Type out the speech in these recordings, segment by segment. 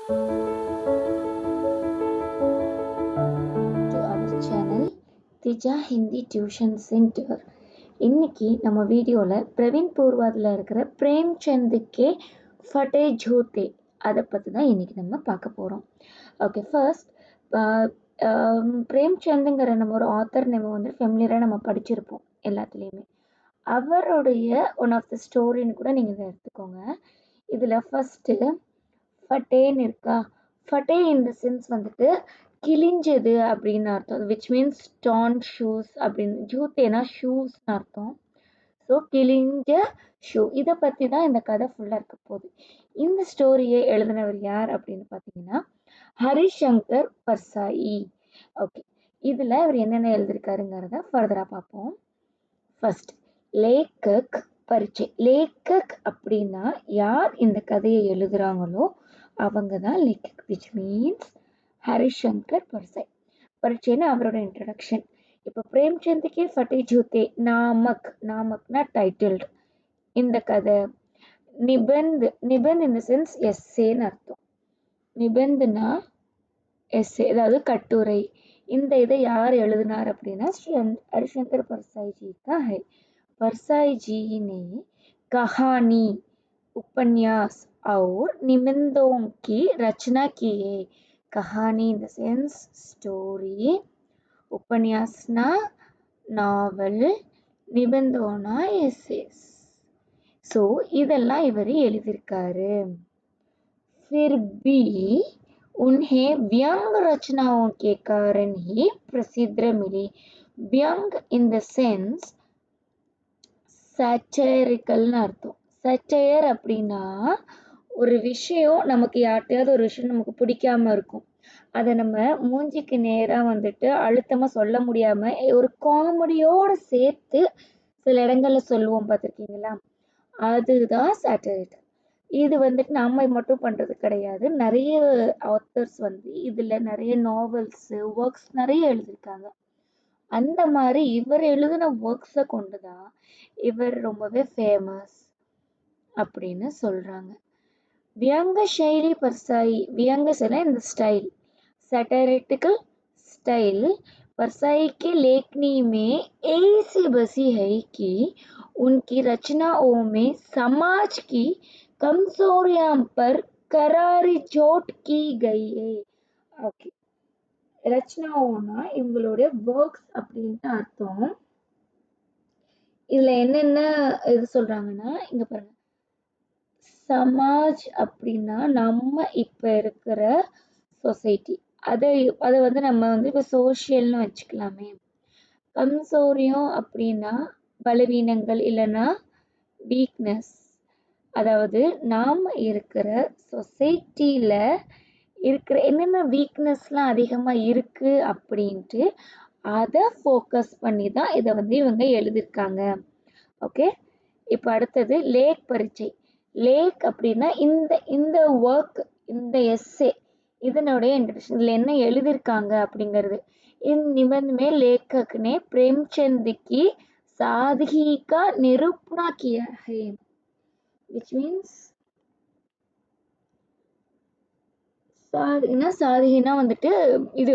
To our channel திஜா Hindi tuition centre. இன்னைக்கு நம்ம வீடியோவில் பிரவீன் பூர்வாதில் இருக்கிற பிரேம்சந்துக்கே ஃபட்டே ஜோதே அதை பற்றி தான் இன்னைக்கு நம்ம பார்க்க போகிறோம். ஓகே, ஃபர்ஸ்ட் பிரேம்சந்துங்கிற நம்ம ஒரு ஆத்தர் நம்ம வந்து ஃபெமிலியராக நம்ம படிச்சிருப்போம் எல்லாத்துலேயுமே. அவருடைய ஒன் ஆஃப் த ஸ்டோரின்னு கூட நீங்கள் இதை எடுத்துக்கோங்க. இதில் ஃபஸ்ட்டு ஃபட்டேன்னு இருக்கா. ஃபட்டே இன் த சென்ஸ் வந்துட்டு கிழிஞ்சது அப்படின்னு அர்த்தம், விச் மீன்ஸ் டான் ஷூஸ் அப்படின்னு. ஜூத்தேனா ஷூஸ்னு அர்த்தம். ஸோ கிழிஞ்ச ஷூ, இதை பற்றி தான் இந்த கதை ஃபுல்லாக இருக்க போகுது. இந்த ஸ்டோரியை எழுதினவர் யார் அப்படின்னு பார்த்தீங்கன்னா ஹரிசங்கர் பர்சாயி. ஓகே, இதில் இவர் என்னென்ன எழுதியிருக்காருங்கிறத ஃபர்தராக பார்ப்போம். ஃபர்ஸ்ட், லேக்கக் பரீட்சை. லேக்கக் அப்படின்னா யார் இந்த கதையை எழுதுறாங்களோ அவங்க தான் லேக்கக், விச் மீன்ஸ் ஹரிசங்கர் பர்சாய். பரீட்சைன்னு அவரோட இன்ட்ரடக்ஷன். இப்போ பிரேம்சந்துக்கே ஃபட்டே ஜோதே, நாமக்னா டைட்டில்டு இந்த கதை. நிபந்த், நிபந்த் இந்த சென்ஸ் எஸ்ஸேன்னு அர்த்தம். நிபந்துனா எஸ்ஸே, அதாவது கட்டுரை. இந்த இதை யார் எழுதினார் அப்படின்னா हरिशंकर परसाई जी का है. परसाई जी ने कहानी, उपन्यास और निबंधों की रचना की है. कहानी इन द सेंस स्टोरी, उपन्यासना நாவல், நிபந்தோனா எஸ்ஸேஸ். ஸோ இதெல்லாம் இவர் எழுதியிருக்காரு. फिर भी उन्हें व्यंग रचनाओं के कारण ही प्रसिद्ध मिली. व्यंग इन द सेंस சச்சரிக்கல்னு அர்த்தம். சச்சயர் அப்படின்னா ஒரு விஷயம், நமக்கு யார்கிட்டயாவது ஒரு விஷயம் நமக்கு பிடிக்காம இருக்கும், அதை நம்ம மூஞ்சிக்கு நேராக வந்துட்டு அழுத்தமாக சொல்ல முடியாமல் ஒரு காமெடியோடு சேர்த்து சில இடங்கள்ல சொல்லுவோம், பார்த்துருக்கீங்களா? அதுதான் சேட்டரைட். இது வந்துட்டு நம்ம மட்டும் பண்ணுறது கிடையாது. நிறைய ஆத்தர்ஸ் வந்து இதில் நிறைய நாவல்ஸு ஒர்க்ஸ் நிறைய எழுதியிருக்காங்க. அந்த மாதிரி இவர் எழுதின ஒர்க்ஸை கொண்டு தான் இவர் ரொம்பவே ஃபேமஸ் அப்படின்னு சொல்கிறாங்க. வியங்க शैली परसाई, व्यंग से ना in the style, satirical style Parsai के लेखनी में ऐसी बसी है कि उनकी रचनाओं में समाज की कमजोरियों पर करारी चोट की गई है. ஓகே, ரச்சனாவோனா இவங்களுடைய ஒர்க்ஸ் அப்படின்ட்டு அர்த்தம். இதுல என்னென்ன இது சொல்றாங்கன்னா இங்க பாருங்க. சமாஜ் அப்படின்னா நம்ம இப்ப இருக்கிற சொசைட்டி, அதை வந்து நம்ம வந்து இப்போ சோஷியல்னு வச்சுக்கலாமே. கம்சோரியம் அப்படின்னா பலவீனங்கள் இல்லைன்னா வீக்னஸ், அதாவது நாம் இருக்கிற சொசைட்டியில் இருக்கிற என்னென்ன வீக்னஸ்லாம் அதிகமாக இருக்குது அப்படின்ட்டு அதை ஃபோக்கஸ் பண்ணி தான் இதை வந்து இவங்க எழுதியிருக்காங்க. ஓகே, இப்போ அடுத்தது லேக் பரீட்சை. லேக் அப்படின்னா இந்த இந்த ஒர்க், இந்த எஸ்ஸே, இதனுடைய இன்ட்ரடக்ஷன், இதில் என்ன எழுதியிருக்காங்க அப்படிங்கிறது. इन निबंध में लेखक ने प्रेमचंद की सादगी का निरूपण किया है, which means சாதகினா வந்துட்டு இது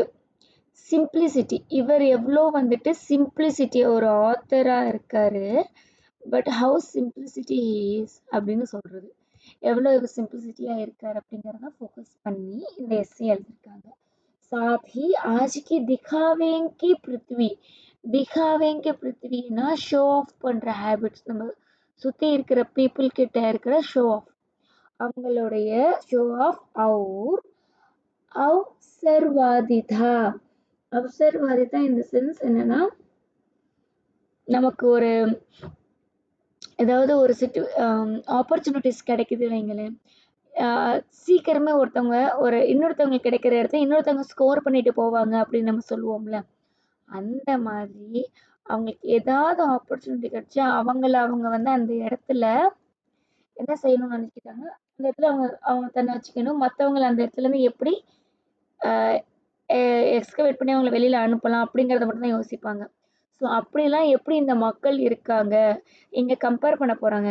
சிம்பிளிசிட்டி. இவர் எவ்வளோ வந்துட்டு சிம்பிளிசிட்டி, ஒரு ஆத்தராக இருக்காரு, பட் ஹவு சிம்பிளிசிட்டி இஸ் அப்படின்னு சொல்கிறது. எவ்வளோ இவர் சிம்பிளிசிட்டியாக இருக்கார் அப்படிங்கிறத ஃபோக்கஸ் பண்ணி இந்த எஸ்ஸே எழுதியிருக்காங்க. साथ ही आज की दिखावेंगे पृथ्वी, दिखावेंगे पृथ्वीனா ஷோ ஆஃப் பண்ணுற ஹேபிட்ஸ், நம்ம சுற்றி இருக்கிற பீப்புள் கிட்ட இருக்கிற ஷோ ஆஃப், அவங்களுடைய ஷோ ஆஃப். और अवसरवादिता, अवसरवादिता இந்த சென்ஸ் என்னன்னா, நமக்கு ஒரு ஏதாவது ஒரு ஆப்பர்ச்சுனிட்டிஸ் கிடைக்குது வைங்களேன், சீக்கிரமே ஒருத்தவங்க ஒரு இன்னொருத்தவங்களுக்கு கிடைக்கிற இடத்த இன்னொருத்தவங்க ஸ்கோர் பண்ணிட்டு போவாங்க அப்படின்னு நம்ம சொல்லுவோம்ல, அந்த மாதிரி அவங்களுக்கு ஏதாவது ஆப்பர்ச்சுனிட்டி கிடைச்சா அவங்க வந்து அந்த இடத்துல என்ன செய்யணும்னு நினைச்சிட்டாங்க, அந்த இடத்துல அவங்க அவங்க தன்னை வச்சுக்கணும், மற்றவங்களை அந்த இடத்துல இருந்து எப்படி எக்ஸ்கவேட் பண்ணி அவங்கள வெளியில் அனுப்பலாம் அப்படிங்கிறத மட்டும் தான் யோசிப்பாங்க. ஸோ அப்படிலாம் எப்படி இந்த மக்கள் இருக்காங்க இங்கே கம்பேர் பண்ண போகிறாங்க.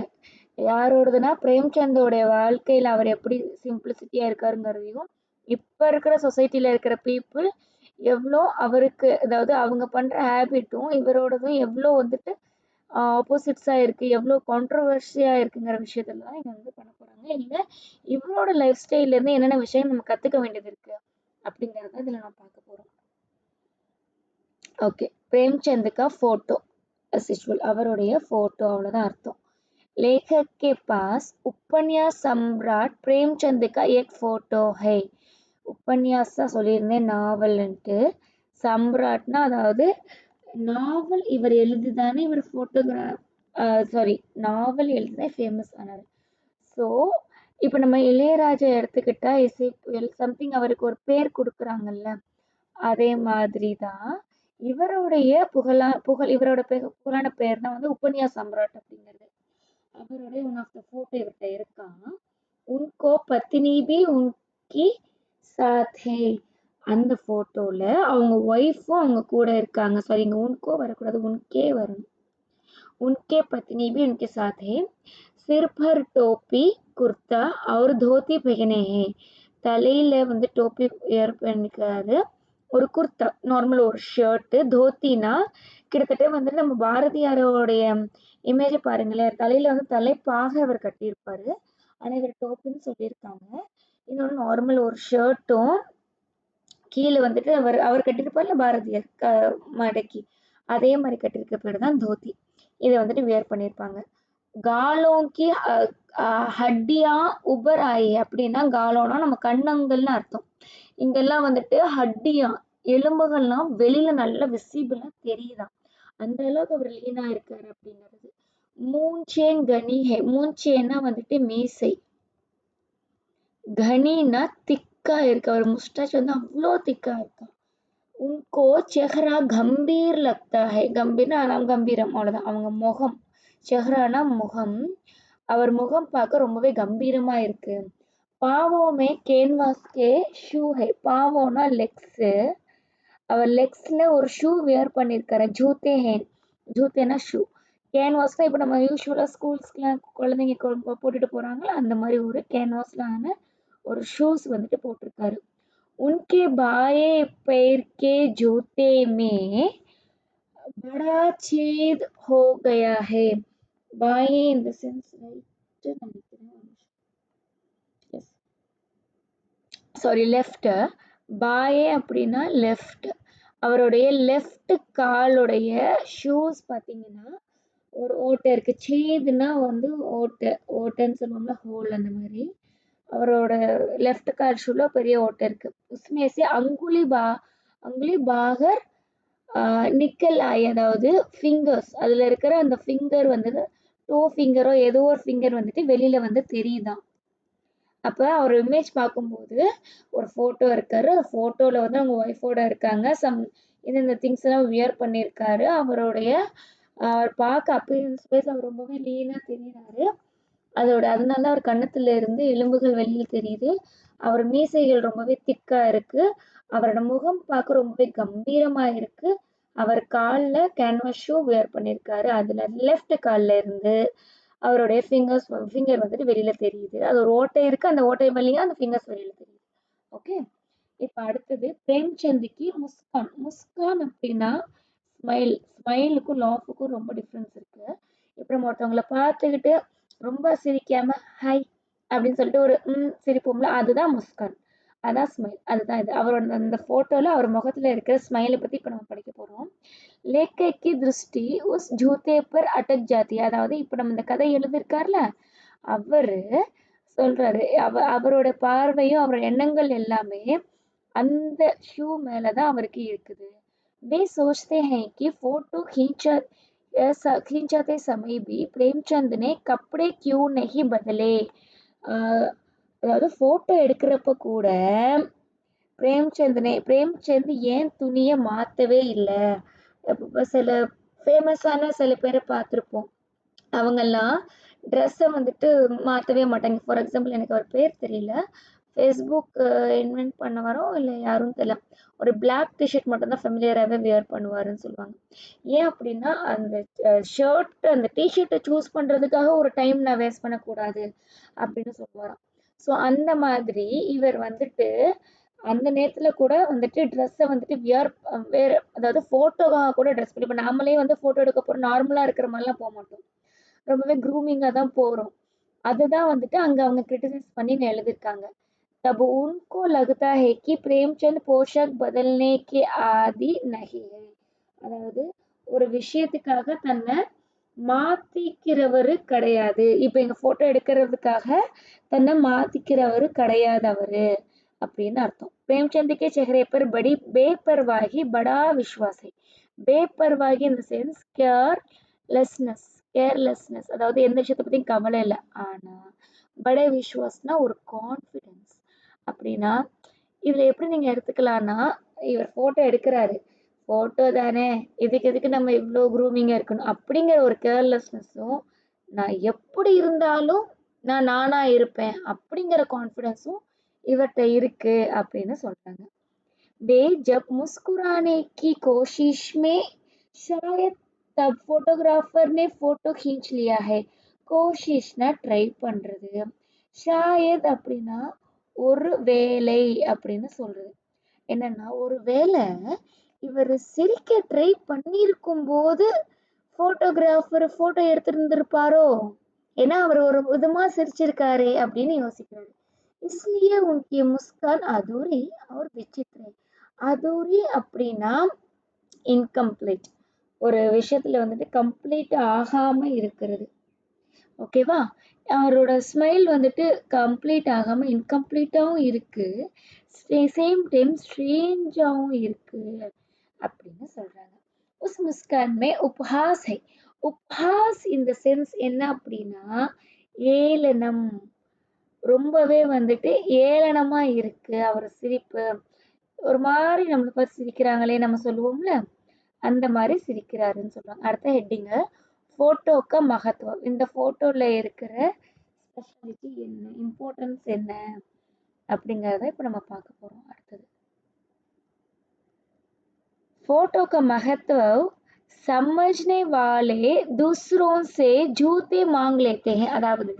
யாரோடதுன்னா பிரேம்சந்தோடைய வாழ்க்கையில அவர் எப்படி சிம்பிளிசிட்டியா இருக்காருங்கிறதையும், இப்ப இருக்கிற சொசைட்டில இருக்கிற பீப்புள் எவ்வளோ அவருக்கு, அதாவது அவங்க பண்ற ஹேபிட்டும் இவரோடதும் எவ்வளோ வந்துட்டு ஆப்போசிட்ஸா இருக்கு, எவ்வளோ கான்ட்ரவர்சியா இருக்குங்கிற விஷயத்தெல்லாம் இங்க வந்து பண்ண போறாங்க. இல்ல இவரோட லைஃப் ஸ்டைல்ல இருந்து என்னென்ன விஷயம் நம்ம கத்துக்க வேண்டியது இருக்கு அப்படிங்கறத இதுல நான் பார்க்க போறோம். ஓகே, प्रेमचंद का फोटो as usual அவருடைய போட்டோ, அவ்வளவுதான் அர்த்தம். लेखक के पास उपन्यास सम्राट प्रेमचंद का एक फोटो है. உபன்யாஸ் தான் சொல்லியிருந்தேன், நாவல்ன்ட்டு. சம்ராட்னா அதாவது நாவல் இவர் எழுதிதானே இவர் போட்டோகிராஃப், சாரி, நாவல் எழுதிதான் ஃபேமஸ் ஆனார். ஸோ இப்போ நம்ம இளையராஜா எடுத்துக்கிட்டா இசை புயல் சம்திங் அவருக்கு ஒரு பேர் கொடுக்குறாங்கல்ல, அதே மாதிரி தான் இவருடைய இவரோட புகழான பேர் தான் வந்து உபன்யாஸ் சம்ராட் அப்படிங்கிறது. அவருடைய ஒன் ஆஃப் த போட்டோ இவர்கிட்ட இருக்கான். உன்கோ பத்தினி பி உன்கி சாத் ஹே. அந்த போட்டோல அவங்க ஒய்ஃபும் அவங்க கூட இருக்காங்க. சாரி, இங்க உன்கோ வரக்கூடாது, உன்கே வரணும். उनके पत्नी भी उनके साथ है. सिर पर टोपी कुर्ता और धोती पहने हैं. தலையில வந்து டோப்பி வியர் பண்ணிக்கிறாரு, ஒரு குர்தா நார்மல் ஒரு ஷர்ட், தோத்தினா கிட்டத்தட்ட வந்து நம்ம பாரதியாரோடைய இமேஜை பாருங்களேன், தலையில வந்து தலைப்பாக அவர் கட்டியிருப்பாரு, ஆனா இவர் டோப்புன்னு சொல்லியிருக்காங்க. இன்னொன்று நார்மல் ஒரு ஷர்ட்டும் கீழே வந்துட்டு அவர் அவர் கட்டியிருப்பார்ல பாரதியார் மடக்கி, அதே மாதிரி கட்டியிருக்க பேர் தான் தோத்தி. இதை வந்துட்டு வியர் பண்ணியிருப்பாங்க. காலோங்கி ஹட்டியா உபர் ஆயி அப்படின்னா, காலோனா நம்ம கண்ணங்கள்னு அர்த்தம். இங்கெல்லாம் வந்துட்டு ஹட்டியா எலும்புகள்லாம் வெளியில நல்லா விசிபிளா தெரியுதாம், அந்த அளவுக்கு அவர் லீனா இருக்காரு அப்படிங்கிறது. மூஞ்சேன் கனி ஹே. மூஞ்சேன்னா வந்துட்டு மீசை, கனின்னா திக்கா இருக்கு, அவர் முஸ்டாச் வந்து அவ்வளோ திக்கா இருக்கா. உன்கோ செஹரா கம்பீர் லக்தா ஹை. கம்பீர்னா கம்பீரம், அவ்வளவுதான். அவங்க முகம், செஹ்ரானா முகம், அவர் முகம் பார்க்க ரொம்பவே கம்பீரமா இருக்கு. பாவோமே கேன்வாஸ்கே ஷூ ஹை. பாவோனா லெக்ஸ், அவர் லெக்ஸ்ல ஒரு ஷூ வியர் பண்ணியிருக்காரு. ஜூத்தே ஹேன், ஜூத்தேனா ஷூ. கேன்வாஸ்னா இப்போ நம்ம யூஸ்வலா ஸ்கூல்ஸ்க்குலாம் குழந்தைங்க போட்டுட்டு போறாங்களா, அந்த மாதிரி ஒரு கேன்வாஸ்ல ஆன ஒரு ஷூஸ் வந்துட்டு போட்டிருக்காரு. उनके बाएं पैर के जूते में बड़ा छेद हो गया है. बाएं in the sense right நினைக்கிறேன். Yes. Sorry, left. பாயே அப்படின்னா லெஃப்ட். அவருடைய லெஃப்ட் காலுடைய ஷூஸ் பார்த்தீங்கன்னா ஒரு ஓட்டை இருக்கு. சேதுன்னா வந்து ஓட்டை, ஓட்டைன்னு சொல்லுவாங்களா, ஹோல், அந்த மாதிரி. அவரோட லெஃப்ட் கால் ஷூல பெரிய ஓட்டை இருக்கு. உஸ்மே சே அங்குலி பாகர் நிக்கல் ஆய், அதாவது ஃபிங்கர்ஸ், அதுல இருக்கிற அந்த ஃபிங்கர் வந்து டோ ஃபிங்கரோ ஏதோ ஒரு ஃபிங்கர் வந்துட்டு வெளியில வந்து தெரியுதான். அப்ப அவர் இமேஜ் பார்க்கும்போது ஒரு போட்டோ இருக்காரு, அந்த போட்டோல வந்து அவங்க ஒய்ஃபோட இருக்காங்க, இந்த திங்ஸ் எல்லாம் வியர் பண்ணியிருக்காரு. அவருடைய பார்க்க அப்பியரன்ஸ் வைஸ் அவர் ரொம்பவே லீனா தெரியுறாரு. அதனால அவர் கன்னத்துல இருந்து எலும்புகள் வெளியில தெரியுது. அவர் மீசைகள் ரொம்பவே திக்கா இருக்கு. அவரோட முகம் பார்க்க ரொம்பவே கம்பீரமா இருக்கு. அவர் கால்ல கேன்வாஸ் ஷூ வியர் பண்ணியிருக்காரு. அதுல லெஃப்ட் கால்ல இருந்து அவருடைய ஃபிங்கர் வந்துட்டு வெளியில தெரியுது. அது ஒரு ஓட்டை இருக்கு, அந்த ஓட்டை வழியா அந்த ஃபிங்கர்ஸ் வெளியில தெரியுது. ஓகே, இப்ப அடுத்தது பிரேம்சந்திக்கு முஸ்கான். முஸ்கான் அப்படின்னா ஸ்மைல். ஸ்மைலுக்கும் லாஃபுக்கும் ரொம்ப டிஃப்ரென்ஸ் இருக்கு. இப்ப நம்ம ஒருத்தவங்களை பார்த்துக்கிட்டு ரொம்ப சிரிக்காம ஹாய் அப்படின்னு சொல்லிட்டு ஒரு சிரிப்போம்ல, அதுதான் முஸ்கான், அதான் ஸ்மைல், அதுதான் இது. அவரோட அந்த போட்டோல அவர் முகத்துல இருக்கிற ஸ்மைலை பத்தி இப்ப நம்ம படிக்க போறோம். லேக்கி திருஷ்டி உஸ் ஜூத்தே பர் அட்டக் ஜாத்தி. அதாவது இப்ப நம்ம இந்த கதை எழுதியிருக்காருல, அவரு சொல்றாரு, அவரோட பார்வையும் அவரோட எண்ணங்கள் எல்லாமே அந்த ஷூ மேலதான் அவருக்கு இருக்குது. वे सोचते हैं कि फोटो खींचाते समय भी प्रेमचंद ने कपड़े क्यों नहीं बदले. அதாவது போட்டோ எடுக்கிறப்ப கூட பிரேம்சந்த் ஏன் துணியை மாத்தவே இல்லை. சில ஃபேமஸான சில பேரை பார்த்துருப்போம், அவங்கெல்லாம் ட்ரெஸ்ஸை வந்துட்டு மாற்றவே மாட்டாங்க. ஃபார் எக்ஸாம்பிள் எனக்கு அவர் பேர் தெரியல, ஃபேஸ்புக் இன்வென்ட் பண்ணவரோ இல்லை யாரும் தெரியல. ஒரு பிளாக் டிஷர்ட் மட்டும்தான் ஃபெமிலியராகவே வியர் பண்ணுவாருன்னு சொல்லுவாங்க. ஏன் அப்படின்னா அந்த ஷர்ட் அந்த டிஷர்ட்டை சூஸ் பண்ணுறதுக்காக ஒரு டைம் நான் வேஸ்ட் பண்ணக்கூடாது அப்படின்னு சொல்லுவாராம். ஸோ அந்த மாதிரி இவர் வந்துட்டு அந்த நேரத்தில் கூட வந்துட்டு ட்ரெஸ்ஸை வந்துட்டு வேறு அதாவது ஃபோட்டோவாக கூட ட்ரெஸ் பண்ணி இப்போ நாமளே வந்து ஃபோட்டோ எடுக்க போகிறோம் நார்மலாக இருக்கிற மாதிரிலாம் போக மாட்டோம். ரொம்பவே க்ரூமிங்காக தான் போகிறோம். அதுதான் வந்துட்டு அங்கே அவங்க கிரிட்டிசைஸ் பண்ணி எழுதியிருக்காங்க. तब उनको लगता है कि प्रेमचंद पोशाक बदलने के आदि नहीं है. அதாவது ஒரு விஷயத்துக்காக தன்னை மாத்திக்கிறவரு கிடையாது. இப்ப எங்க போட்டோ எடுக்கிறதுக்காக தன்னை மாத்திக்கிறவரு கிடையாது அவரு அப்படின்னு அர்த்தம். प्रेमचंद के चेहरे पर बड़ी बेपरवाही बड़ा विश्वास है. बेपरवाही in the sense கேர்லெஸ்னஸ் அதாவது எந்த விஷயத்தை பத்தியும் கவலை இல்லை. ஆனா படை விஸ்வாஸ்னா ஒரு கான்ஃபிடன்ஸ். அப்படின்னா இதுல எப்படி நீங்க எடுத்துக்கலாம்னா இவர் போட்டோ எடுக்கிறாரு, போட்டோ தானே இதுக்கு எதுக்கு நம்ம இவ்வளோ க்ரூமிங்கா இருக்கணும் அப்படிங்கிற ஒரு கேர்லெஸ்னஸும், நான் எப்படி இருந்தாலும் நான் நானா இருப்பேன் அப்படிங்கிற கான்ஃபிடன்ஸும் இவர்கிட்ட இருக்கு அப்படின்னு சொல்றாங்க. वे जब मुस्कुराने की कोशिश में शायद तब फोटोग्राफर ने फोटो खींच लिया है. கோஷிஷ்னா ட்ரை பண்றது, ஷாயத் அப்படின்னா ஒரு வேலை அப்படின்னு சொல்றது. என்னன்னா ஒரு வேலை இவர் சிரிக்க ட்ரை பண்ணியிருக்கும் போது போட்டோகிராஃபர் போட்டோ எடுத்திருந்திருப்பாரோ, ஏன்னா அவர் ஒரு விதமா சிரிச்சிருக்காரு அப்படின்னு யோசிக்கிறாரு. इसलिए उनकी मुस्कान अधूरी और विचित्र. अधूरी அப்படின்னா இன்கம்ப்ளீட். ஒரு விஷயத்துல வந்துட்டு கம்ப்ளீட் ஆகாம இருக்கிறது. ஓகேவா? அவரோட ஸ்மைல் வந்துட்டு கம்ப்ளீட் ஆகாம இன்கம்ப்ளீட்டாவும் இருக்கு. சேம் டைம் ஸ்ட்ரேஞ்சாவும் இருக்கு அப்படின்னு சொல்றாங்க. உஸ் முஸ்கான் மே உப்ஹாஸ் ஹை. உப்ஹாஸ் இந்த சென்ஸ் என்ன அப்படின்னா ஏளனம். ரொம்பவே வந்துட்டு ஏளனமா இருக்கு அவர் சிரிப்பு. ஒரு மாதிரி நம்மளை பார்த்து சிரிக்கிறாங்களே நம்ம சொல்லுவோம்ல, அந்த மாதிரி சிரிக்கிறாருன்னு சொல்றாங்க. அடுத்த ஹெட்டிங்க போட்டோக்க மகத்துவம். இந்த போட்டோல இருக்கிற ஸ்பெஷாலிட்டி என்ன, இம்பார்ட்டன்ஸ் என்ன அப்படிங்கிறத இப்போ நம்ம பார்க்க போறோம். அடுத்தது फोटो का महत्व समझने वाले दूसरों से जूते मांग लेते हैं. அதாவது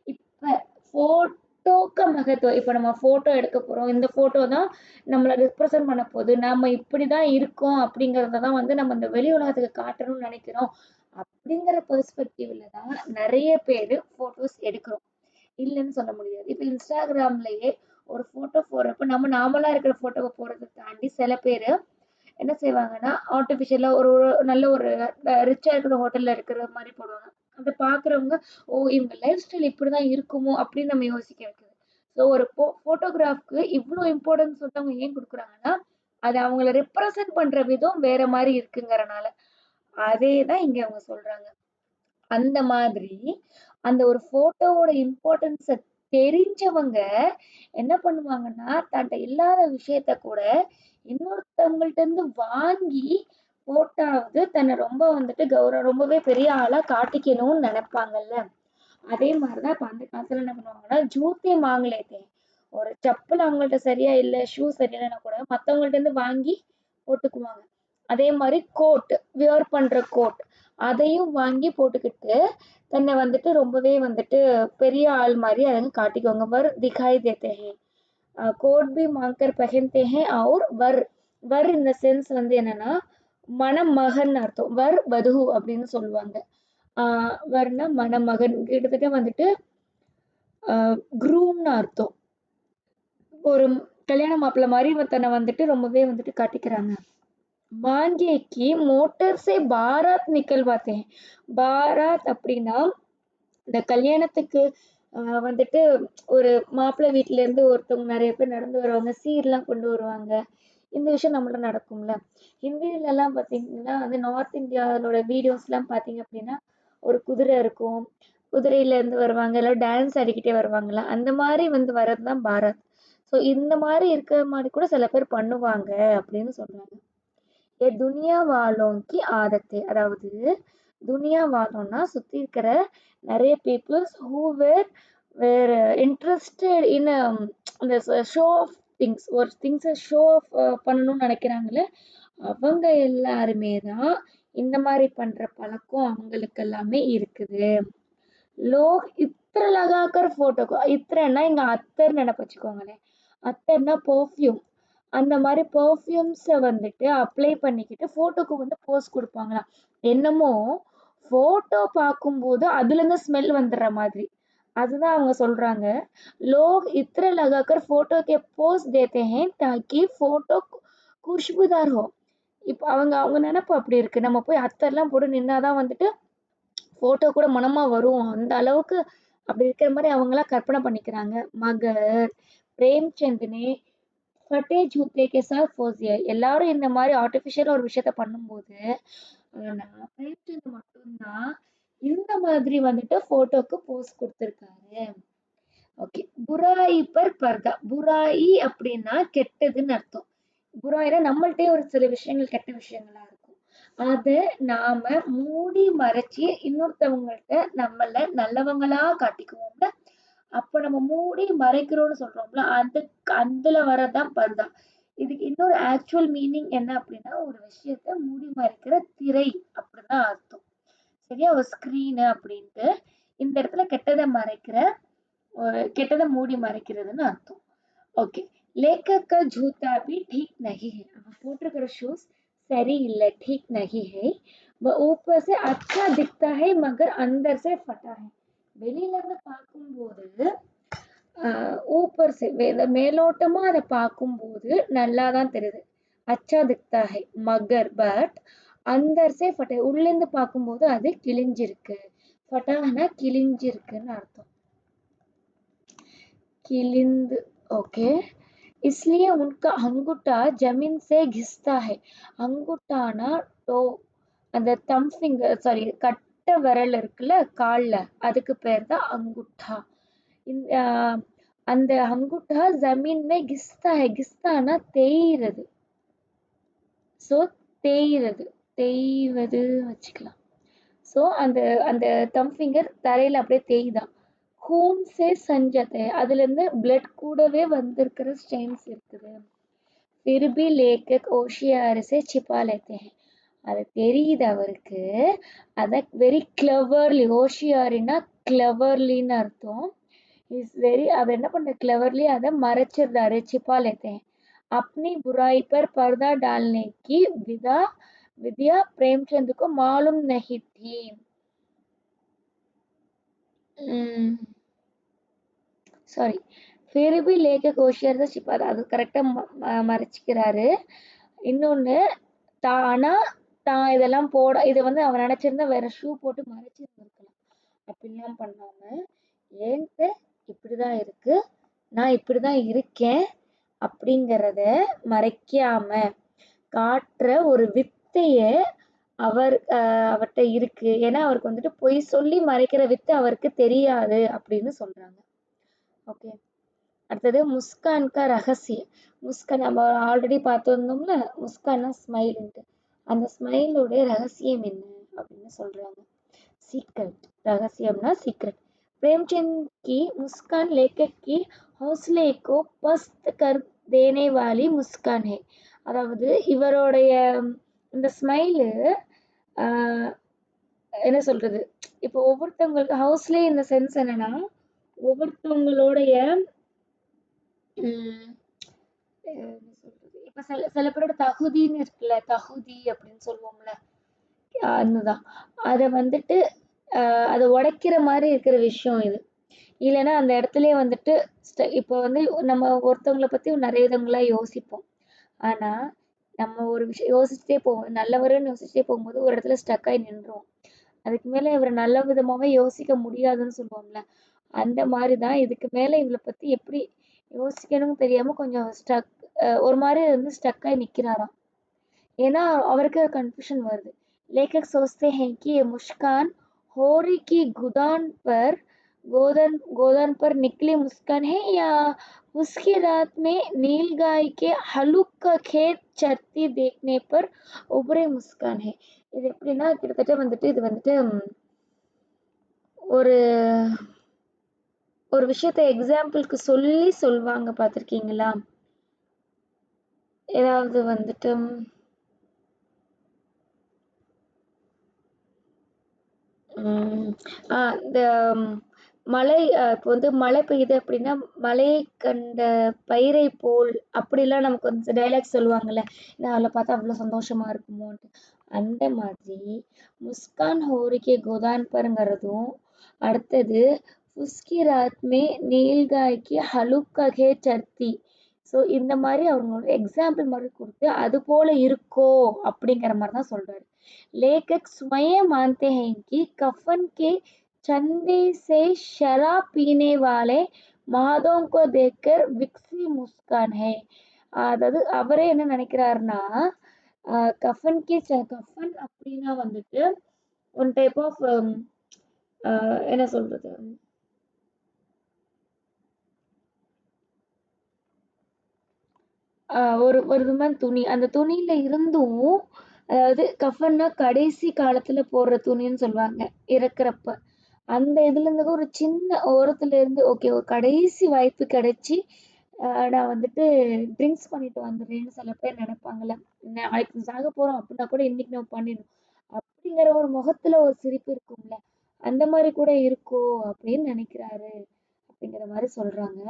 இப்ப போட்டோக்கு மகத்துவம். இப்ப நம்ம போட்டோ எடுக்க போறோம், இந்த போட்டோ தான் நம்மளை ரெப்ரசன்ட் பண்ண போகுது, நாம இப்படிதான் இருக்கோம் அப்படிங்கறத தான் வந்து நம்ம இந்த வெளி உலகத்துக்கு காட்டணும்னு நினைக்கிறோம் அப்படிங்கிற பெர்ஸ்பெக்டிவ்ல தான் நிறைய பேர் போட்டோஸ் எடுக்கிறோம். இல்லைன்னு சொல்ல முடியாது. இப்ப இன்ஸ்டாகிராம்லயே ஒரு போட்டோ போடுறப்ப நம்ம நார்மலா இருக்கிற போட்டோவை போடுறதை தாண்டி சில பேர் என்ன செய்வாங்கன்னா ஆர்டிஃபிஷியலா ஒரு நல்ல ஒரு ரிச்சா இருக்கிற ஹோட்டல்ல இருக்கிற மாதிரி போடுவாங்க. அதை பாக்குறவங்க ஓ இவங்க லைஃப் ஸ்டைல் இப்படிதான் இருக்குமோ அப்படின்னு நம்ம யோசிக்க வைக்குது. ஸோ ஒரு போட்டோகிராஃப்க்கு இவ்வளோ இம்பார்ட்டன்ஸ் வந்து அவங்க ஏன் கொடுக்குறாங்கன்னா அது அவங்கள ரெப்ரசன்ட் பண்ற விதம் வேற மாதிரி இருக்குங்கிறனால. அதே தான் இங்க அவங்க சொல்றாங்க. அந்த மாதிரி அந்த ஒரு போட்டோவோட இம்பார்ட்டன்ஸ தெரிஞ்சவங்க என்ன பண்ணுவாங்கன்னா தன்ட்ட இல்லாத விஷயத்த கூட இன்னொருத்தவங்கள்ட்ட இருந்து வாங்கி போட்டாவது தன்னை ரொம்ப வந்துட்டு ரொம்பவே பெரிய ஆளா காட்டிக்கணும்னு நினைப்பாங்கல்ல. அதே மாதிரிதான் இப்ப அந்த காலத்துல என்ன பண்ணுவாங்கன்னா ஜூத்தே மாங்கலேத்தே. ஒரு செப்பல் அவங்கள்ட்ட சரியா இல்ல, ஷூ சரியில்லைன்னா கூட மத்தவங்கள்ட்ட இருந்து வாங்கி போட்டுக்குவாங்க. அதே மாதிரி கோட், வியர் பண்ற கோட் அதையும் வாங்கி போட்டுக்கிட்டு தன்னை வந்துட்டு ரொம்பவே வந்துட்டு பெரிய ஆள் மாதிரி அதை காட்டிக்குவாங்க. வர் திகாய் தேத்தே ஹே. கோட் பி மாங்கர் பஹன்தே ஹே और வர். வர் இந்த சென்ஸ் வந்து என்னன்னா மணமகன் அர்த்தம். வர் வது அப்படின்னு சொல்லுவாங்க. வர்னா மணமகன், கிட்டத்தட்ட வந்துட்டு குரூம்னு அர்த்தம். ஒரு கல்யாண மாப்பிள்ளை மாதிரி தன்னை வந்துட்டு ரொம்பவே வந்துட்டு காட்டிக்கிறாங்க. மாங்கே கி மோட்டர் சே பாராத் நிக்கல்வாத்தே. பாராத் அப்படின்னா இந்த கல்யாணத்துக்கு வந்துட்டு ஒரு மாப்பிள்ளை வீட்டுல இருந்து ஒருத்தவங்க நிறைய பேர் நடந்து வருவாங்க, சீர்லாம் கொண்டு வருவாங்க. இந்த விஷயம் நம்மள நடக்கும்ல. ஹிந்தில எல்லாம் பாத்தீங்கன்னா வந்து நார்த் இந்தியாவோட வீடியோஸ் எல்லாம் பாத்தீங்க அப்படின்னா ஒரு குதிரை இருக்கும், குதிரையில இருந்து வருவாங்க, எல்லாம் டான்ஸ் ஆடிக்கிட்டே வருவாங்கல்ல, அந்த மாதிரி வந்து வர்றதுதான் பாராத். ஸோ இந்த மாதிரி இருக்கிற மாதிரி கூட சில பேர் பண்ணுவாங்க அப்படின்னு சொல்றாங்க. ஏ துனியா வாலோங்கி ஆதத்தே. அதாவது துனியா வாலோன்னா சுத்தி இருக்கிற நிறைய peoples who were were interested in அந்த ஷோ ஆஃப் திங்ஸ், ஒரு திங்ஸை ஷோ ஆஃப் பண்ணணும்னு நினைக்கிறாங்களே, அவங்க எல்லாருமே தான் இந்த மாதிரி பண்ற பழக்கம் அவங்களுக்கு எல்லாமே இருக்குது. லோக் இத்திர லகாக்கர் போட்டோக்கு, இத்திரன்னா இங்க அத்தர் நினைப்பு வச்சுக்கோங்களேன். அத்தர்னா பெர்ஃப்யூம். அந்த மாதிரி பெர்ஃப்யூம்ஸை வந்துட்டு அப்ளை பண்ணிக்கிட்டு போட்டோக்கு வந்து போஸ் கொடுப்பாங்களாம். என்னமோ போட்டோ பார்க்கும்போது அதுல இருந்து ஸ்மெல் வந்துடுற மாதிரி. அதுதான் அவங்க சொல்றாங்க. लोग इत्र लगाकर फोटो के पोज देते हैं ताकि फोटो खुशबूदार हो. இப்போ அவங்க அவங்க நினைப்பு அப்படி இருக்கு. நம்ம போய் அத்தர்லாம் போட்டு நின்னாதான் வந்துட்டு போட்டோ கூட மனமா வரும். அந்த அளவுக்கு அப்படி இருக்கிற மாதிரி அவங்களாம் கற்பனை பண்ணிக்கிறாங்க. மகர் பிரேம்சந்த் ने फटे जूते के साथ पोज दिया. எல்லாரும் இந்த மாதிரி ஆர்டிஃபிஷியலா ஒரு விஷயத்த பண்ணும்போது, ஆனா பிரேம்சந்த் மட்டும்தான் இந்த மாதிரி வந்துட்டு போட்டோக்கு போஸ் கொடுத்திருக்காரு. ஓகே. புராயி பர் பர்தா. புராயி அப்படின்னா கெட்டதுன்னு அர்த்தம். புராயினா நம்மள்ட்டயே ஒரு சில விஷயங்கள் கெட்ட விஷயங்களா இருக்கும். அத நாம மூடி மறைச்சு இன்னொருத்தவங்கள்ட்ட நம்மள நல்லவங்களா காட்டிக்குவோம்ல. அப்ப நம்ம மூடி மறைக்கிறோம்னு சொல்றோம்ல, அதுல வரதான் பர்தா. இதுக்கு இன்னொரு ஆக்சுவல் மீனிங் என்ன அப்படின்னா, ஒரு விஷயத்த மூடி மறைக்கிற திரை அப்படிதான் அர்த்தம். சரியா? ஒரு ஸ்கிரீனு அப்படின்ட்டு இந்த இடத்துல கெட்டதை மறைக்கிற, ஒரு கெட்டதை மூடி மறைக்கிறதுன்னு அர்த்தம். ओके। लेखक का जूता भी ठीक नहीं है। அவன் போட்டிருக்கிற ஷூஸ் சரியில்லை, ठीक नहीं है। वह ऊपर से अच्छा दिखता है मगर अंदर से फटा है। வெளியில இருந்து பார்க்கும்போது ஊப்பர் से மேலோட்டமா அதை பார்க்கும்போது நல்லா தான் தெரியுது. अच्छा दिखता है मगर பட் अंदर से फटा है, உள்ள இருந்து பார்க்கும்போது அது கிழிஞ்சிருக்கு. ஃபட்டானா கிழிஞ்சிருக்குன்னு அர்த்தம். किलिंद। ओके। इसलिए उनका अंगूठा जमीन से घिसता है। अंगूठाना टो, அந்த தம் ஃபிங்கர், சாரி கட்டை விரல் இருக்குல்ல கால்ல, அதுக்கு பேர் தான் அங்குட்டா. இந்த அந்த அங்குட்டா ஜமீன் மே கிஸ்தா है. கிஸ்தானா தேய்றது. ஸோ தேய்றது, தேய்வது வச்சுக்கலாம். ஸோ அந்த அந்த தம் ஃபிங்கர் தரையில அப்படியே தேய்தான். खून से संजत है, அதுல இருந்து பிளட் கூடவே வந்திருக்கிற ஸ்டெயின்ஸ் இருக்குது. फिर भी लेखक होशियार से छिपा लेते हैं. அது தெரியுது அவருக்கு. அதை வெரி கிளவர்லி, ஹோஷியாரினா கிளவர்லின்னு அர்த்தம். இஸ் வெரி, அவர் என்ன பண்ற கிளவர்லி அதை மறைச்சிடுறாரு. छिपा लेते हैं. अपनी बुराई पर पर्दा डालने की विद्या प्रेमचंद को मालूम नहीं थी. சாரி, ஃபேரிபி லேக்க கோஷியர் தான் சிப்பார், அது கரெக்டாக மறைச்சிக்கிறாரு. இன்னொன்று ஆனா தான் இதெல்லாம் போட, இதை வந்து அவன் நினைச்சிருந்தா வேற ஷூ போட்டு மறைச்சிருந்துருக்கலாம். அப்படிலாம் பண்ணாம ஏன்ட்டு இப்படிதான் இருக்கு, நான் இப்படிதான் இருக்கேன் அப்படிங்கிறத மறைக்காம காட்டுற ஒரு வித்தைய அவர்கிட்ட இருக்கு. ஏன்னா அவருக்கு வந்துட்டு பொய் சொல்லி மறைக்கிற வித்தை அவருக்கு தெரியாது அப்படின்னு சொல்றாங்க. ஓகே. அடுத்தது முஸ்கான் கா ரகசியம். முஸ்கான் நம்ம ஆல்ரெடி பார்த்துருந்தோம்ல, முஸ்கான்னா ஸ்மைல்ன்ட்டு. அந்த ஸ்மைலோடைய ரகசியம் என்ன அப்படின்னு சொல்றாங்க. சீக்ரெட். ரகசியம்னா சீக்ரெட். प्रेमचंद की मुस्कान लेखक की हौसले को पस्त कर देने वाली मुस्कान है. அதாவது இவருடைய இந்த ஸ்மைலு என்ன சொல்றது, இப்போ ஒவ்வொருத்தவங்களுக்கு ஹவுஸ்லே இந்த சென்ஸ் என்னன்னா, ஒவ்வொருத்தவங்களுடைய என்ன சொல்றது, இப்ப சில சில பேரோட தகுதின்னு இருக்குல்ல, தகுதி அப்படின்னு சொல்லுவோம்ல, அதுதான். அதை வந்துட்டு அதை உடைக்கிற மாதிரி இருக்கிற விஷயம் இது. இல்லைன்னா அந்த இடத்துலயே வந்துட்டு இப்போ வந்து நம்ம ஒருத்தவங்களை பத்தி நிறைய விதங்களா யோசிப்போம். ஆனா நம்ம ஒரு விஷயம் யோசிச்சுட்டே போவோம், நல்லவருன்னு யோசிச்சுட்டே போகும்போது ஒரு இடத்துல ஸ்டக் ஆகி நின்றுவோம். அதுக்கு மேல இவரை நல்ல விதமாவே யோசிக்க முடியாதுன்னு சொல்லுவோம்ல, அந்த மாதிரிதான் இதுக்கு மேல இவளை பத்தி எப்படி யோசிக்கணும்னு தெரியாம கொஞ்சம் ஒரு மாதிரி வந்து ஸ்டக் ஆகி நிக்கிறாராம். ஏன்னா அவருக்கு கன்ஃபியூஷன் வருது. लेखक सोचते हैं कि ये मुस्कान होरी की गोदान पर निकली मुस्कान है या उसकी रात में नीलगाय के हलुक का खेत चरती देखने पर उभरे मुस्कान है. இது எப்படின்னா கிட்டத்தட்ட வந்துட்டு இது வந்துட்டு ஒரு ஒரு விஷயத்த எக்ஸாம்பிளுக்கு சொல்லி சொல்வாங்க பார்த்துருக்கீங்களா? ஏதாவது வந்துட்டு ம். இந்த மழை இப்போ வந்து மழை பெய்யுது அப்படின்னா, "மழையை கண்ட பயிரை போல்" அப்படிலாம் நமக்கு வந்து டயலாக் சொல்லுவாங்கல்ல. நான் அதில பார்த்தா அவ்வளோ சந்தோஷமா இருக்குமோன்ட்டு. அந்த மாதிரி "முஸ்கான் ஹோரி கே கோதான் பர்ங்கிறதும், அடுத்தது "உஸ்கி ராத் மே நீல்காய் கி ஹலுக்கா கே சர்த்தி" ஸோ இந்த மாரி அவங்களோட எக்ஸாம்பிள் மாரி குடுத்து, "அது போல இருக்கோ" அப்படிங்கிற மாரி தான் சொல்றாரு. लेखक स्वयं मानते हैं कि कफन के चंदे से शराब पीने वाले महादों को देखकर विकसी मुस्कान है. அதாவது அவரே என்ன நினைக்கிறாருன்னா கஃபன் அப்படின்னா வந்துட்டு ஒன் டைப் ஆஃப் என்ன சொல்றது ஒரு ஒரு விதமான துணி. அந்த துணியில இருந்தும் அதாவது கஃபன்னா கடைசி காலத்துல போடுற துணின்னு சொல்லுவாங்க, இறக்குறப்ப. அந்த இதுலருந்து ஒரு சின்ன ஓரத்துல இருந்து ஓகே ஒரு கடைசி வாய்ப்பு கிடைச்சு, நான் வந்துட்டு ட்ரிங்க்ஸ் பண்ணிட்டு வந்துடுறேன்னு சில பேர் நெனைப்பாங்கல்ல. நாளைக்கு சாக போறோம் அப்டின்னா கூட இன்னைக்கு நம்ம பண்ணிடணும். அப்படிங்கிற ஒரு முகத்துல ஒரு சிரிப்பு இருக்கும்ல. அந்த மாரி கூட இருக்கோ அப்படின்னு நெனைக்கிறாரு. அப்படிங்கிற மாரி சொல்றாங்க.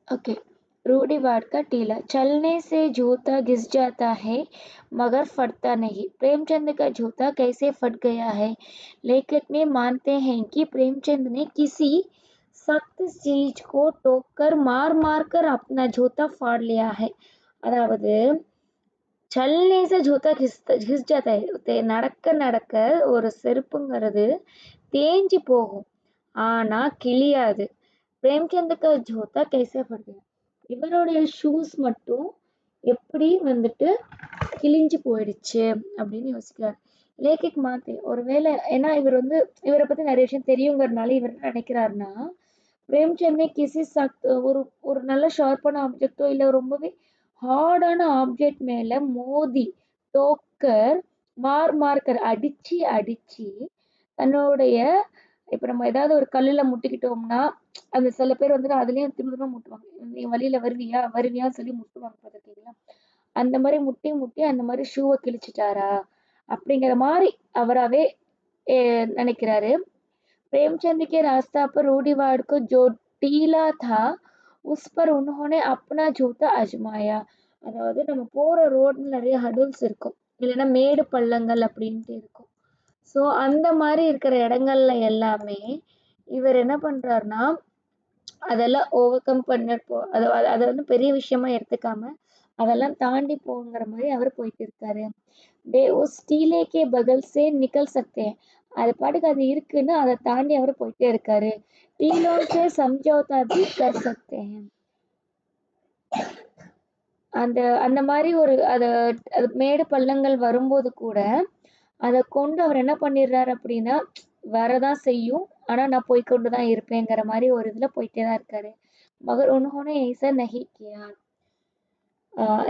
ओके रूढ़िवाद का टीला चलने से जूता घिस जाता है मगर फटता नहीं प्रेमचंद का जूता कैसे फट गया है लेखक ने मानते हैं कि प्रेमचंद ने किसी सख्त चीज को टोक कर मार कर अपना जूता फाड़ लिया है அதாவது சல்னே से जूता घिस जाता है நடக்க நடக்க ஒரு செருப்புங்கிறது தேஞ்சு போகும் ஆனா கிழியாது பிரேம்சந்த் கா ஜோதா கைசே படுது இவருடைய ஷூஸ் மட்டும் எப்படி வந்துட்டு கிழிஞ்சு போயிடுச்சு அப்படின்னு யோசிக்கிறார் லேக்கிக் மாத்தி ஒருவேளை ஏன்னா இவர் வந்து இவரை பத்தி நிறைய விஷயம் தெரியுங்கிறதுனால இவர் என்ன நினைக்கிறாருன்னா பிரேம்சந்த் கிசி ஒரு ஒரு நல்ல ஷார்ப்பான ஆப்ஜெக்டோ இல்ல ரொம்பவே ஹார்டான ஆப்ஜெக்ட் மேல மோதி டோக்கர் மார்க்கர் அடிச்சு அடிச்சு தன்னுடைய இப்ப நம்ம ஏதாவது ஒரு கல்லுல முட்டிக்கிட்டோம்னா அந்த சில பேர் வந்துட்டு அதுலயும் திரும்ப திரும்ப முட்டுவாங்க நீ வழியில வருவியா வருவியான்னு சொல்லி முட்டுவாங்க பார்த்திருக்கீங்களா அந்த மாதிரி முட்டி முட்டி அந்த மாதிரி ஷூவை கிழிச்சிட்டாரா அப்படிங்கிற மாதிரி அவராவே நினைக்கிறாரு प्रेमचंद के रास्ता पर रूढ़िवाद को जो टीला था उस पर उन्होंने अपना जूता आजमाया அதாவது நம்ம போற ரோட்ல நிறைய ஹடில்ஸ் இருக்கும் இல்லைன்னா மேடு பள்ளங்கள் அப்படின்ட்டு இருக்கும் ஸோ அந்த மாதிரி இருக்கிற இடங்கள்ல எல்லாமே இவர் என்ன பண்றாருன்னா அதெல்லாம் ஓவர் கம் பண்ண அதை வந்து பெரிய விஷயமா எடுத்துக்காம அதெல்லாம் தாண்டி போங்கிற மாதிரி அவர் போயிட்டு இருக்காரு वे उस टीले के बगल से निकल सकते हैं அது பாட்டுக்கு அது இருக்குன்னு அதை தாண்டி அவர் போயிட்டே இருக்காரு टीलों से समझौता भी कर सकते हैं அந்த அந்த மாதிரி ஒரு அது மேடு பள்ளங்கள் வரும்போது கூட அதை கொண்டு அவர் என்ன பண்ணிடுறாரு அப்படின்னா வரதான் செய்யும் ஆனா நான் போய்க்கொண்டு தான் இருப்பேங்கிற மாதிரி ஒரு இதுல போயிட்டே தான் இருக்காரு மகர் உன்ஹோனே ऐसा नहीं किया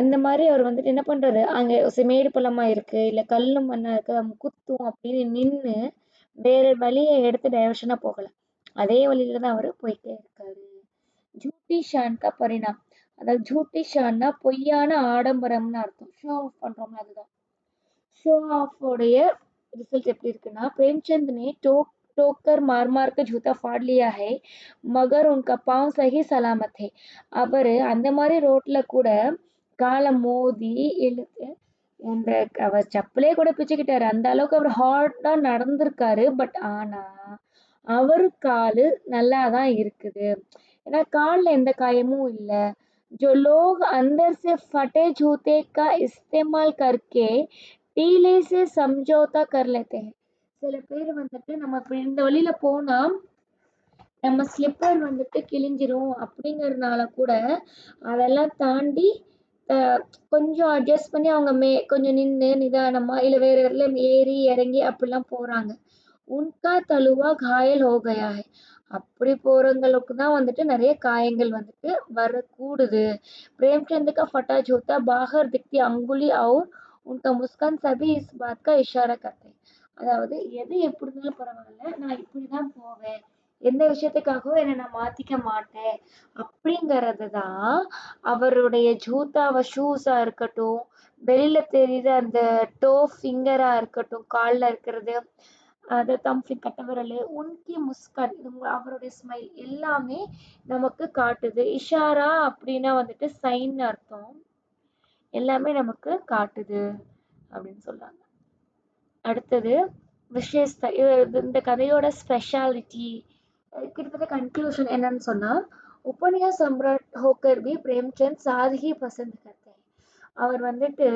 இந்த மாதிரி அவர் வந்துட்டு என்ன பண்றாரு அங்க மேடு பள்ளமா இருக்கு இல்ல கல்லு மண்ணா இருக்கு நம்ம குத்தும் அப்படின்னு நின்னு வேற வழியை எடுத்து டைவர்ஷனா போகல அதே வழியில தான் அவரு போயிட்டே இருக்காரு ஜூட்டி ஷான் கா பரிணாம் அதாவது ஜூட்டி ஷான்னா பொய்யான ஆடம்பரம்னு அர்த்தம் ஷோ ஆஃப் பண்றோம்ல அதுதான் ஷோ ஆஃப் உடைய ரிசல்ட் எப்படி இருக்குன்னா प्रेमचंद ने टोकर मार कर जूता फाड़ लिया है मगर उनका पाँव सही सलामत है அவரு அந்த மாதிரி ரோட்ல கூட காலை மோதி இழுத்து இந்த அவர் செப்பலே கூட பிச்சுக்கிட்டாரு அந்த அளவுக்கு அவர் ஹார்டா நடந்திருக்காரு பட் ஆனா அவரு காலு நல்லா தான் இருக்குது ஏன்னா கால்ல எந்த காயமும் இல்ல जो लोग अंदर से फटे जूते का इस्तेमाल करके टीले से समझौता कर लेते हैं சில பேர் வந்துட்டு நம்ம இப்படி இந்த வழியில போனா நம்ம ஸ்லிப்பர் வந்துட்டு கிழிஞ்சிரும் அப்படிங்கறதுனால கூட அதெல்லாம் தாண்டி கொஞ்சம் அட்ஜஸ்ட் பண்ணி அவங்க கொஞ்சம் நின்று நிதானமா இல்ல வேற இடத்துல ஏறி இறங்கி அப்படிலாம் போறாங்க. உன்கா தலுவா காயல் ஹோ கயா ஹை. அப்படி போறவங்களுக்கு தான் வந்துட்டு நிறைய காயங்கள் வந்துட்டு வரக்கூடுது. प्रेमचंद का फटा जूता बाहर दिखती अंगुली और उनका मुस्कान सभी इस बात का इशारा करते हैं. அதாவது எது எப்படி இருந்தாலும் பரவாயில்ல, நான் இப்படிதான் போவேன், எந்த விஷயத்துக்காகவும் என்னை நான் மாத்திக்க மாட்டேன் அப்படிங்கறது தான் அவருடைய ஜூத்தாவ ஷூஸா இருக்கட்டும், வெளியில தெரியுற அந்த டோ ஃபிங்கரா இருக்கட்டும், கால்ல இருக்கிறது, அது தம்ஃபிங் கட்ட விரல், உன்கி முஸ்கான், அவருடைய ஸ்மைல் எல்லாமே நமக்கு காட்டுது. இஷாரா அப்படின்னா வந்துட்டு சைன் அர்த்தம். எல்லாமே நமக்கு காட்டுது அப்படின்னு சொல்றாங்க. அடுத்தது விசேஷ இந்த கதையோட ஸ்பெஷாலிட்டி கிட்டத்தட்ட கன்க்ளூஷன் என்னன்னு சொன்னா, उपन्यास सम्राट होकर भी प्रेमचंद सादगी पसंद करते हैं. அவர் வந்துட்டு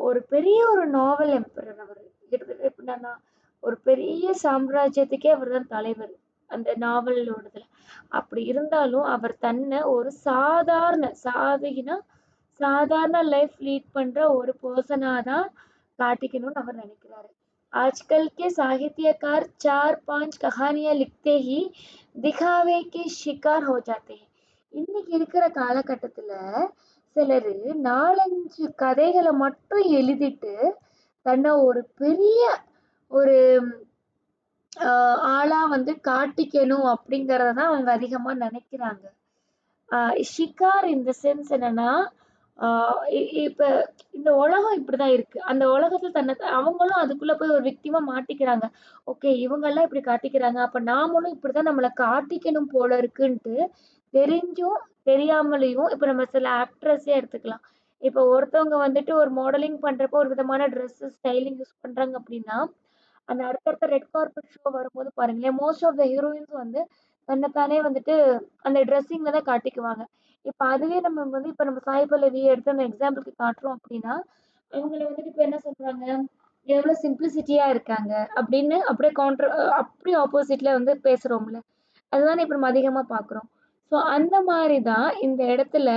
ஒரு பெரிய ஒரு நாவல் எம்பரர் அவர். கிட்டத்தட்ட எப்படின்னா ஒரு பெரிய சாம்ராஜ்யத்துக்கே அவர் தான் தலைவர் அந்த நாவலோடதுல. அப்படி இருந்தாலும் அவர் தன்னை ஒரு சாதாரண லைஃப் லீட் பண்ற ஒரு பர்சனா தான் காட்டிக்கணும்னு அவர் நினைக்கிறாரு. आजकल के साहित्यकार 4-5 कहानियां लिखते ही दिखावे के शिकार हो जाते हैं. இன்னைக்கு இருக்கிற காலகட்டத்துல சிலரு 4-5 கதைகளை மட்டும் எழுதிட்டு தன்னை ஒரு பெரிய ஒரு ஆளா வந்து காட்டிக்கணும் அப்படிங்கறதான் அவங்க அதிகமா நினைக்கிறாங்க. ஷிகார் இந்த சென்ஸ் என்னன்னா, இப்ப இந்த உலகம் இப்படிதான் இருக்கு. அந்த உலகத்துல தன்னை அவங்களும் அதுக்குள்ள போய் ஒரு விக்டிமா மாட்டிக்கிறாங்க. ஓகே, இவங்க எல்லாம் இப்படி காட்டிக்கிறாங்க, அப்ப நாமளும் இப்படிதான் நம்மளை காட்டிக்கணும் போல இருக்குன்ட்டு தெரிஞ்சும் தெரியாமலேயும் இப்ப நம்ம சில ஆக்ட்ரஸே எடுத்துக்கலாம். இப்ப ஒருத்தவங்க வந்துட்டு ஒரு மாடலிங் பண்றப்போ ஒரு விதமான ட்ரெஸ் ஸ்டைலிங் யூஸ் பண்றாங்க அப்படின்னா, அந்த அடுத்தடுத்த ரெட் கார்பெட் ஷோ வரும்போது பாருங்களேன், மோஸ்ட் ஆஃப் த ஹீரோயின்ஸ் வந்து தன்னைத்தானே வந்துட்டு அந்த ட்ரெஸ்ஸிங்ல தான் காட்டிக்குவாங்க. இப்ப அதுவே நம்ம வந்து இப்ப நம்ம சாய் பல்லவி எடுத்து நம்ம எக்ஸாம்பிளுக்கு காட்டுறோம் அப்படின்னா, அவங்கள வந்துட்டு இப்ப என்ன சொல்றாங்க, எவ்வளவு சிம்பிளிசிட்டியா இருக்காங்க அப்படின்னு அப்படியே கவுண்டர் அப்படியே ஆப்போசிட்ல வந்து பேசுறோம்ல. அதுதானே இப்ப நம்ம அதிகமா பாக்குறோம். ஸோ அந்த மாதிரிதான் இந்த இடத்துல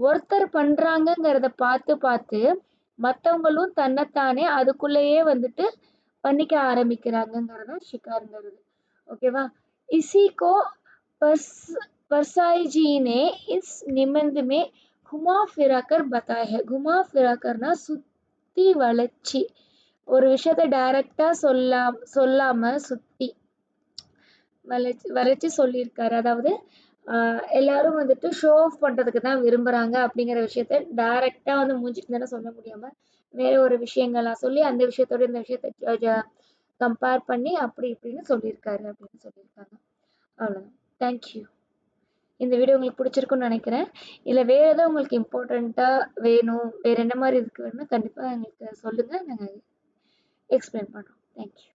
ஒருத்தர் பண்றாங்கங்கிறத பார்த்து பார்த்து மத்தவங்களும் தன்னைத்தானே அதுக்குள்ளேயே வந்துட்டு பண்ணிக்க ஆரம்பிக்கிறாங்கங்கிறது ஷிகாருங்கிறது. ஓகேவா? इसी को परस परसाई जी ने इस निबंध में घुमा फिरा कर बताया है. घुमा फिरा करना சுத்தி வளைச்சி ஒரு விஷயத்த டைரக்டா சொல்லாம சுத்தி வளைச்சு சொல்லியிருக்காரு. அதாவது எல்லாரும் வந்துட்டு ஷோ ஆஃப் பண்றதுக்கு தான் விரும்புறாங்க அப்படிங்கிற விஷயத்த டைரக்டா வந்து மூஞ்சிட்டு தானே சொல்ல முடியாம வேற ஒரு விஷயங்களா சொல்லி அந்த விஷயத்தோட இந்த விஷயத்த கம்பேர் பண்ணி அப்படி இப்படின்னு சொல்லியிருக்காரு அப்படின்னு சொல்லியிருக்காங்க. அவ்வளவுதான். தேங்க்யூ. இந்த வீடியோ உங்களுக்கு பிடிச்சிருக்குன்னு நினைக்கிறேன். இல்ல வேற ஏதாவது உங்களுக்கு இம்பார்ட்டண்டா வேணும், வேற என்ன மாதிரி இருக்கு வேணும்னா கண்டிப்பா எங்களுக்கு சொல்லுங்க, நாங்க எக்ஸ்பிளைன் பண்றோம். தேங்க்யூ.